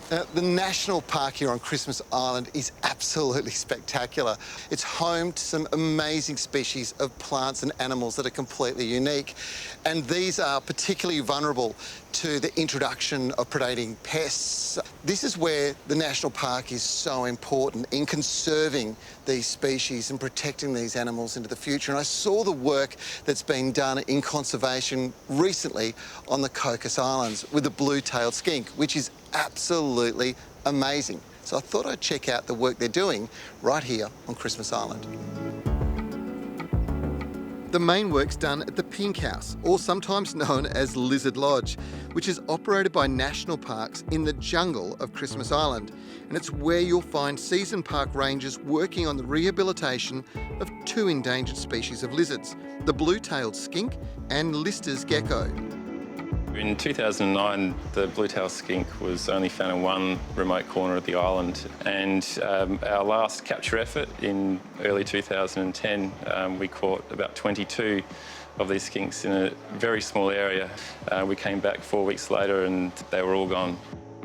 The national park here on Christmas Island is absolutely spectacular. It's home to some amazing species of plants and animals that are completely unique. And these are particularly vulnerable to the introduction of predating pests. This is where the national park is so important in conserving these species and protecting these animals into the future. And I saw the work that's been done in conservation recently on the Cocos Islands with the blue-tailed skink, which is absolutely amazing. So I thought I'd check out the work they're doing right here on Christmas Island. The main work's done at the Pink House, or sometimes known as Lizard Lodge, which is operated by national parks in the jungle of Christmas Island. And it's where you'll find season park rangers working on the rehabilitation of two endangered species of lizards, the blue-tailed skink and Lister's gecko. In 2009, the blue-tailed skink was only found in one remote corner of the island, and our last capture effort in early 2010, we caught about 22 of these skinks in a very small area. We came back 4 weeks later and they were all gone.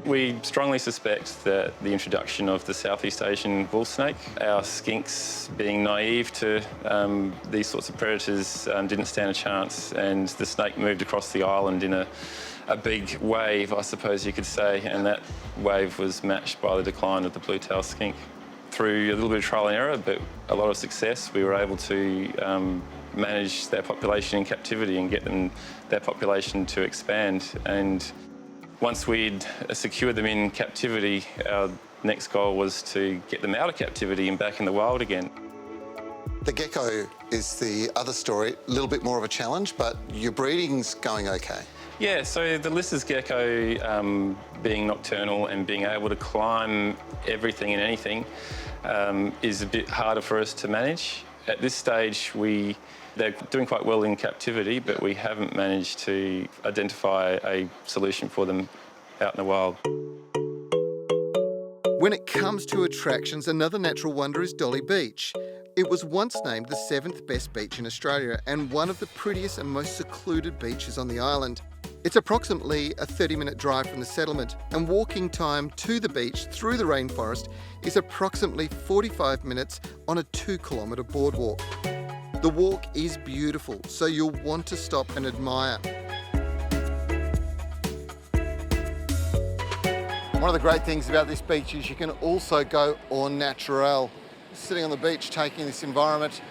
We strongly suspect that the introduction of the Southeast Asian bull snake, our skinks being naive to these sorts of predators, didn't stand a chance, and the snake moved across the island in a big wave, I suppose you could say, and that wave was matched by the decline of the blue-tailed skink. Through a little bit of trial and error, but a lot of success, we were able to manage their population in captivity and get their population to expand. And once we'd secured them in captivity, our next goal was to get them out of captivity and back in the wild again. The gecko is the other story, a little bit more of a challenge, but your breeding's going okay. Yeah, so the Lister's gecko, being nocturnal and being able to climb everything and anything, is a bit harder for us to manage. At this stage, they're doing quite well in captivity, but we haven't managed to identify a solution for them out in the wild. When it comes to attractions, another natural wonder is Dolly Beach. It was once named the 7th best beach in Australia and one of the prettiest and most secluded beaches on the island. It's approximately a 30-minute drive from the settlement, and walking time to the beach through the rainforest is approximately 45 minutes on a 2-kilometre boardwalk. The walk is beautiful, so you'll want to stop and admire. One of the great things about this beach is you can also go au naturel. Sitting on the beach taking this environment,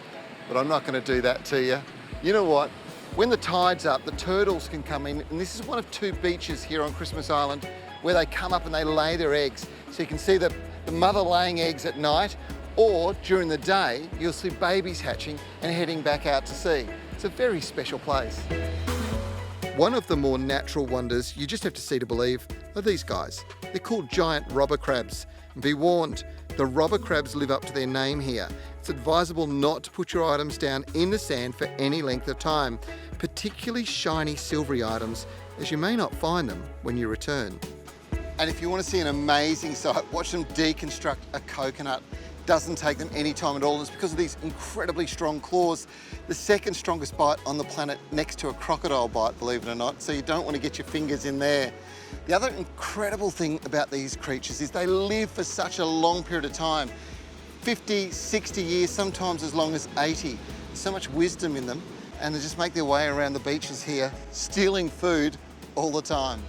but I'm not going to do that to you. You know what? When the tide's up, the turtles can come in, and this is one of 2 beaches here on Christmas Island where they come up and they lay their eggs. So you can see the mother laying eggs at night, or during the day, you'll see babies hatching and heading back out to sea. It's a very special place. One of the more natural wonders you just have to see to believe are these guys. They're called giant robber crabs. And be warned, the robber crabs live up to their name here. It's advisable not to put your items down in the sand for any length of time, particularly shiny silvery items, as you may not find them when you return. And if you want to see an amazing sight, watch them deconstruct a coconut. Doesn't take them any time at all, and it's because of these incredibly strong claws. The second strongest bite on the planet, next to a crocodile bite, believe it or not, so you don't want to get your fingers in there. The other incredible thing about these creatures is they live for such a long period of time, 50, 60 years, sometimes as long as 80. There's so much wisdom in them, and they just make their way around the beaches here, stealing food all the time.